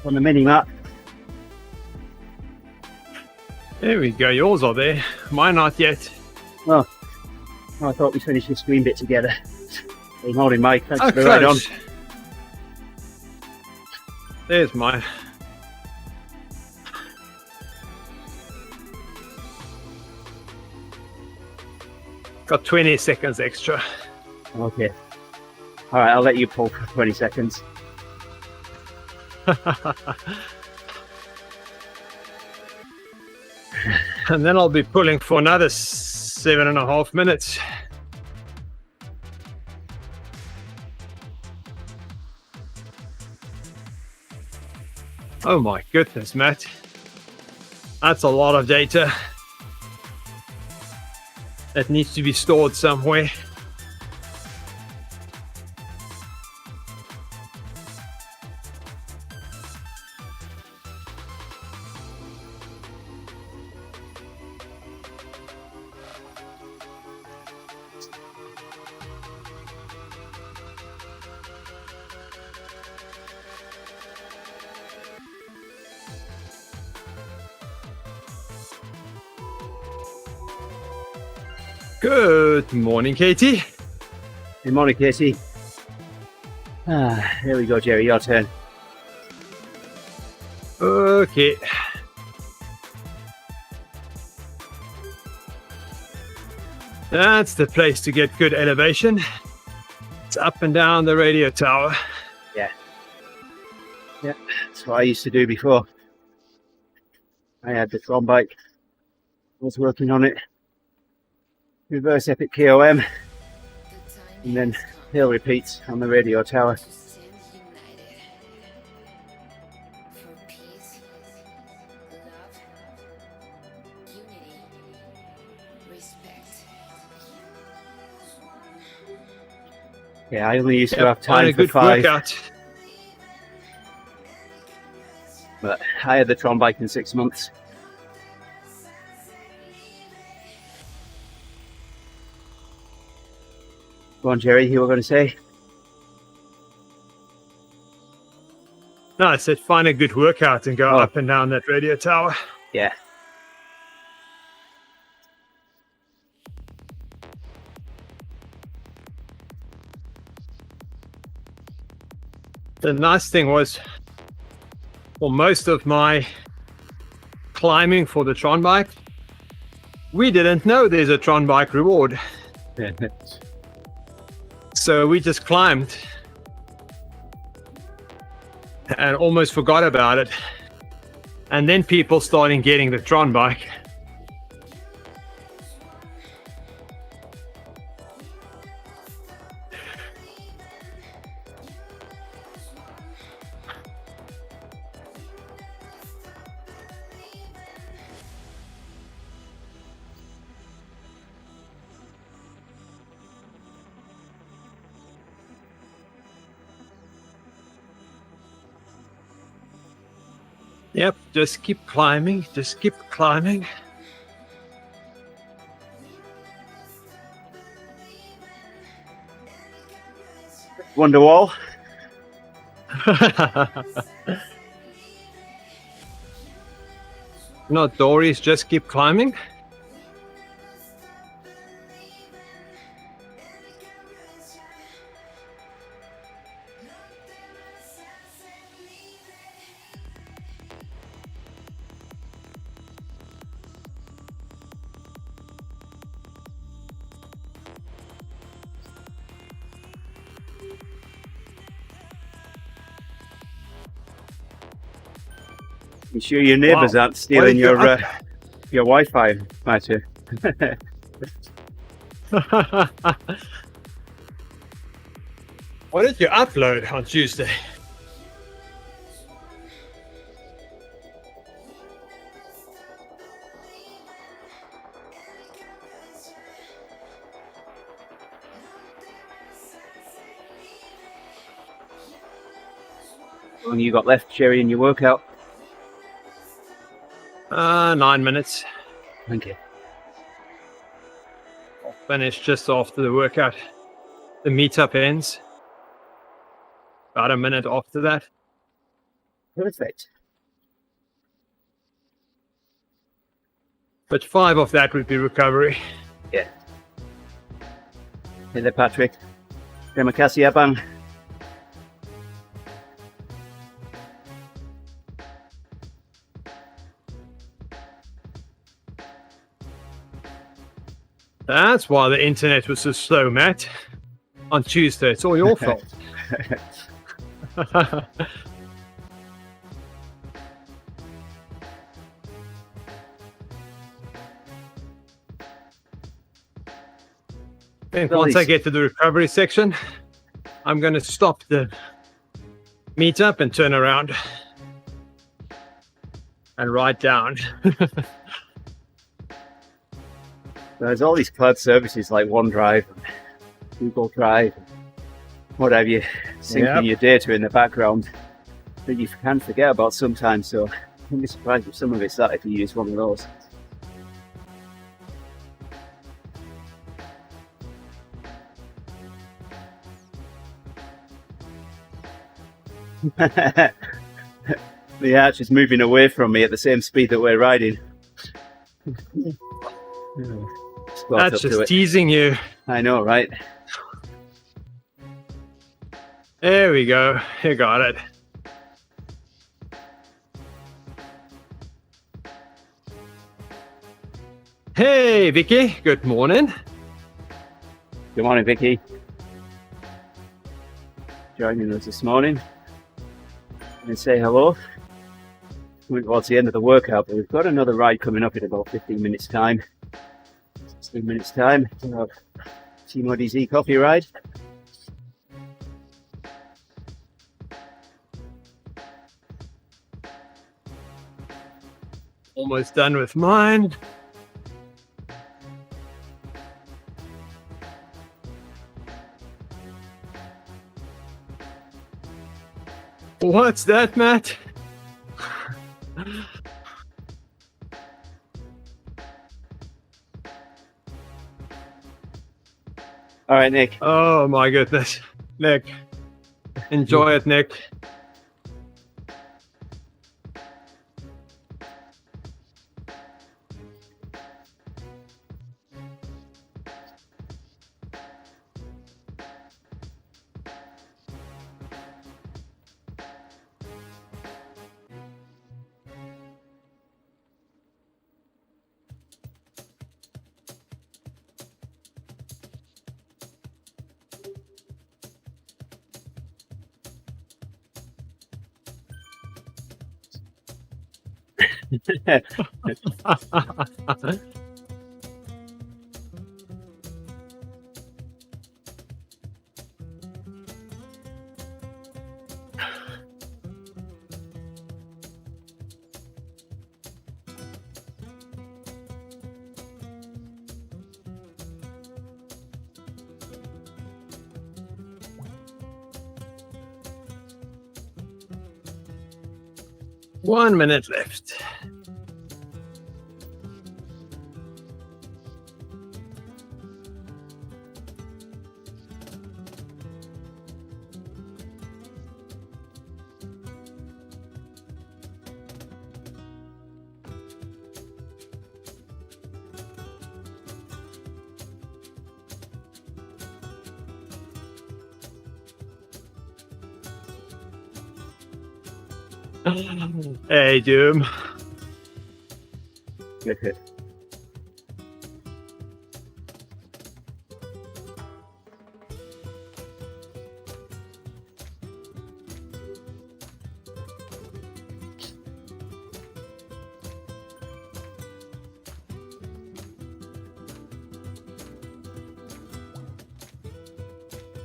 On the mini map. There we go. Yours are there. Mine not yet. Oh, I thought we finished the screen bit together. Good morning, Mike. Thanks Oh, for the ride on. close. There's mine. Got 20 seconds extra. Okay. All right, I'll let you pull for 20 seconds. And then I'll be pulling for another 7.5 minutes. Oh my goodness, Matt. That's a lot of data that needs to be stored somewhere. Good morning, Katie. Good morning, Casey. Here we go, Gerrie. Your turn. Okay. That's the place to get good elevation. It's up and down the radio tower. Yeah. Yeah, that's what I used to do before. I had the Tron bike. I was working on it. Reverse epic KOM. And then hill repeats on the radio tower. Yeah, I only used to have Find a time for good 5, workout. but I had the Tron bike in 6 months. Go on, Gerrie, you were going to say? No, I said find a good workout and go Oh. up and down that radio tower. Yeah. The nice thing was, for most of my climbing for the Tron bike, we didn't know there's a Tron bike reward. So we just climbed and almost forgot about it. And then people started getting the Tron bike. Yep, just keep climbing, just keep climbing. Wonderwall. Not Dory's, just keep climbing. You sure your neighbours Wow. aren't stealing What did your Wi-Fi, Matthew? What did you upload on Tuesday? How long you got left, Gerrie, in your workout? 9 minutes. Thank you. I'll finish just after the workout. The meetup ends. about a minute after that. Perfect. But 5 of that would be recovery. Yeah. Hey there, Patrick. Terima kasih, abang. That's why the internet was so slow, Matt. On Tuesday, it's all your fault. And once I get to the recovery section, I'm going to stop the meetup and turn around and write down. There's all these cloud services like OneDrive, Google Drive, whatever you syncing your data in the background that you can forget about sometimes. So I wouldn't be surprised if some of it started to use one of those. The arch is moving away from me at the same speed that we're riding. That's just teasing you. I know, right? There we go. You got it. Hey, Vicky. Good morning. Good morning, Vicky. Joining us this morning. And say hello. We're towards the end of the workout, but we've got another ride coming up in about 15 minutes time. 16 minutes time to have TeamODZ coffee ride. Almost done with mine. What's that, Matt? All right, Nick. Oh my goodness. Nick. Enjoy it, Nick. One minute left. Hey, Doom. Good.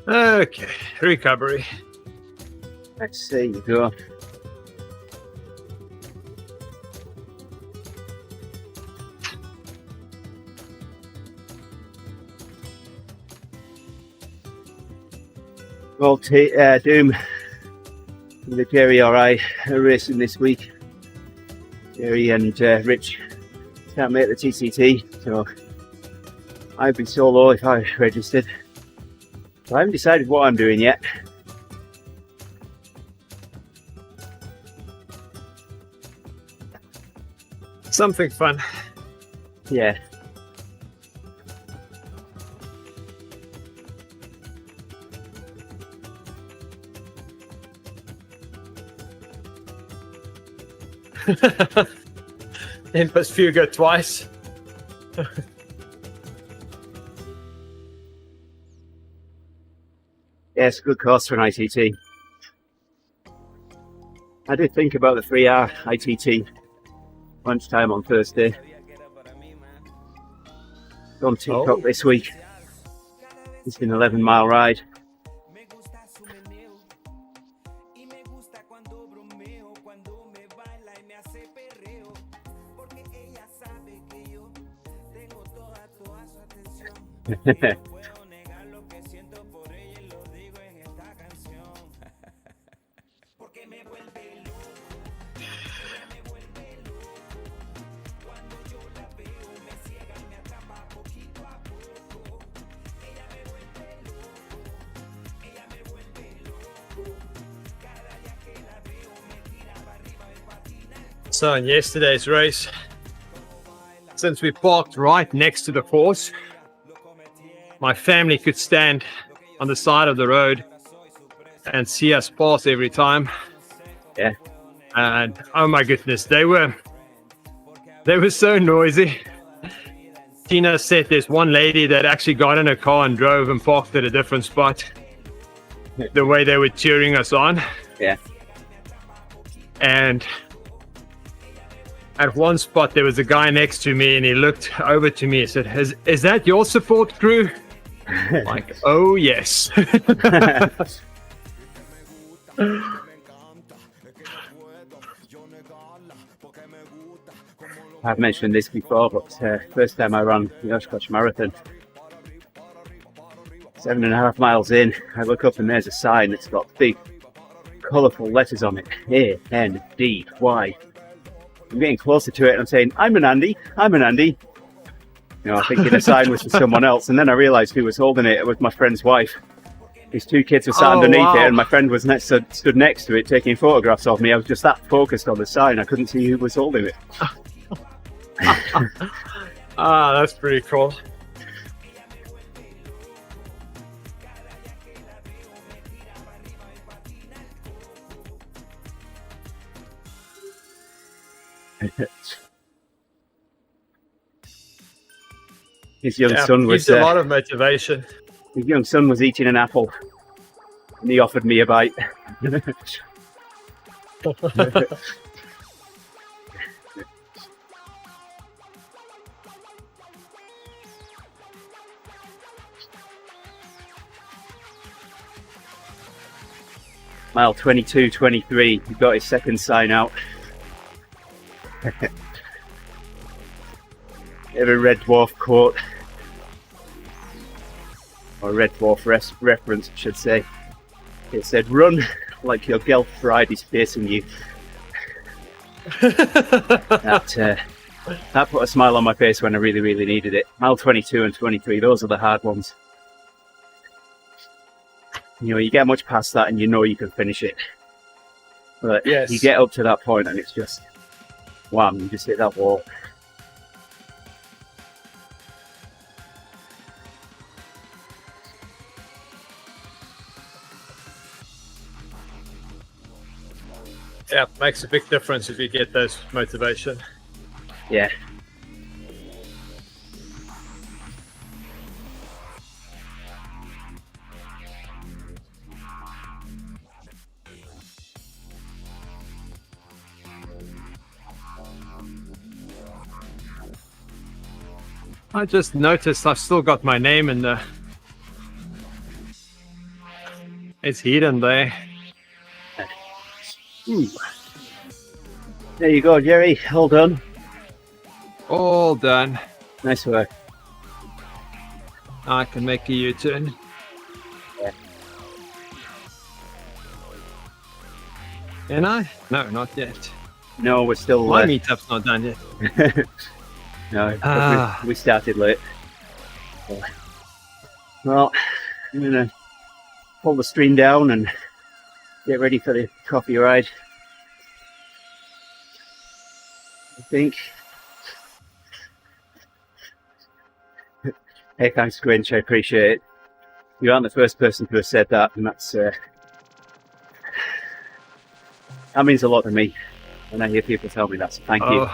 Okay, recovery. Let's see you go. Well, Doom, the Gerrie are racing this week. Gerrie and Rich can't make the TCT, so I'd be solo if I registered. So I haven't decided what I'm doing yet. Something fun. Yeah. In Pasfuga twice. Yeah, it's a good course for an ITT. I did think about the 3-hour ITT lunchtime on Thursday. Gone Teacock this week. It's an 11-mile ride. So in yesterday's race, since we parked right next to the course, my family could stand on the side of the road and see us pass every time. Yeah. And oh my goodness, they were so noisy. Tina said there's one lady that actually got in a car and drove and parked at a different spot. The way they were cheering us on. Yeah. And at one spot, there was a guy next to me and he looked over to me and said, is that your support crew? Like, oh, yes. I've mentioned this before, but first time I ran the Oshkosh Marathon, 7.5 miles in, I look up and there's a sign that's got big, colourful letters on it. A-N-D-Y. I'm getting closer to it and I'm saying, I'm an Andy. You know, thinking the sign was for someone else. And then I realised who was holding it. It was my friend's wife. His 2 kids were sat underneath it and my friend was stood next to it taking photographs of me. I was just that focused on the sign. I couldn't see who was holding it. That's pretty cool. His young son was gives a lot of motivation. His young son was eating an apple and he offered me a bite. Mile 22-23, he got his second sign out. Every Red Dwarf quote, or Red Dwarf reference, I should say. It said, "Run like your girlfriend is facing you." That put a smile on my face when I really, really needed it. Mile 22 and 23, those are the hard ones. You know, you get much past that and you know you can finish it. But yes, you get up to that point and it's just, wham, you just hit that wall. Yeah, makes a big difference if you get those motivation. Yeah. I just noticed I've still got my name in the... It's hidden there. Ooh. There you go, Gerrie. All done. All done. Nice work. I can make a U-turn. Yeah. Can I? No, not yet. No, we're still... My meetup's not done yet. No, we started late. Well, I'm going to pull the stream down and get ready for the coffee ride. I think Hey, thanks, Grinch. I appreciate it. You aren't the first person to have said that, and that means a lot to me when I hear people tell me that. So thank you.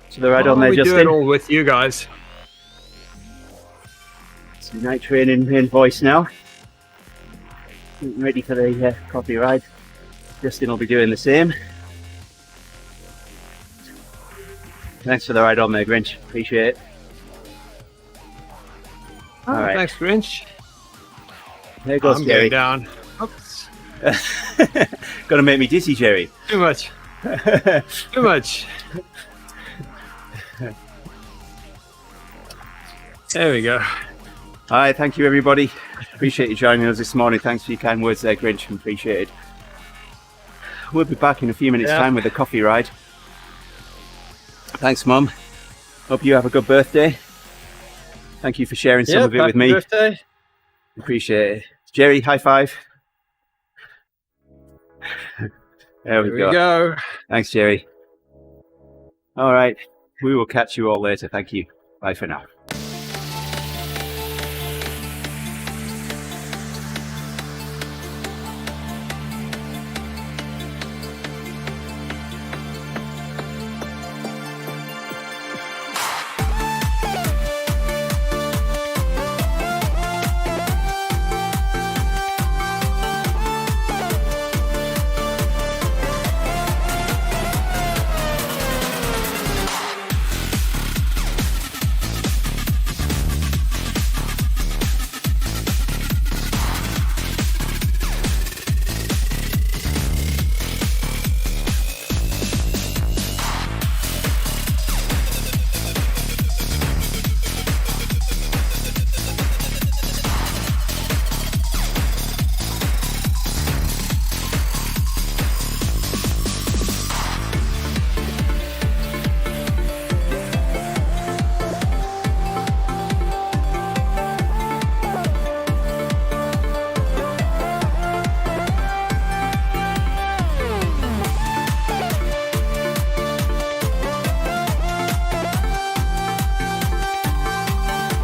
So they're right on there, Justin. We do it all with you guys. So night training in voice now. Getting ready for the coffee ride. Justin will be doing the same. Thanks for the ride on there, Grinch. Appreciate it. Oh, all right. Thanks, Grinch. There goes I'm Gerrie. going down. Oops. Gonna make me dizzy, Gerrie. Too much. Too much. There we go. All right, thank you, everybody. Appreciate you joining us this morning. Thanks for your kind words there, Grinch. Appreciate it. We'll be back in a few minutes' time with the coffee ride. Thanks, Mum. Hope you have a good birthday. Thank you for sharing some of it with me. Birthday. Appreciate it. Gerrie, high five. There we go. Thanks, Gerrie. All right. We will catch you all later. Thank you. Bye for now.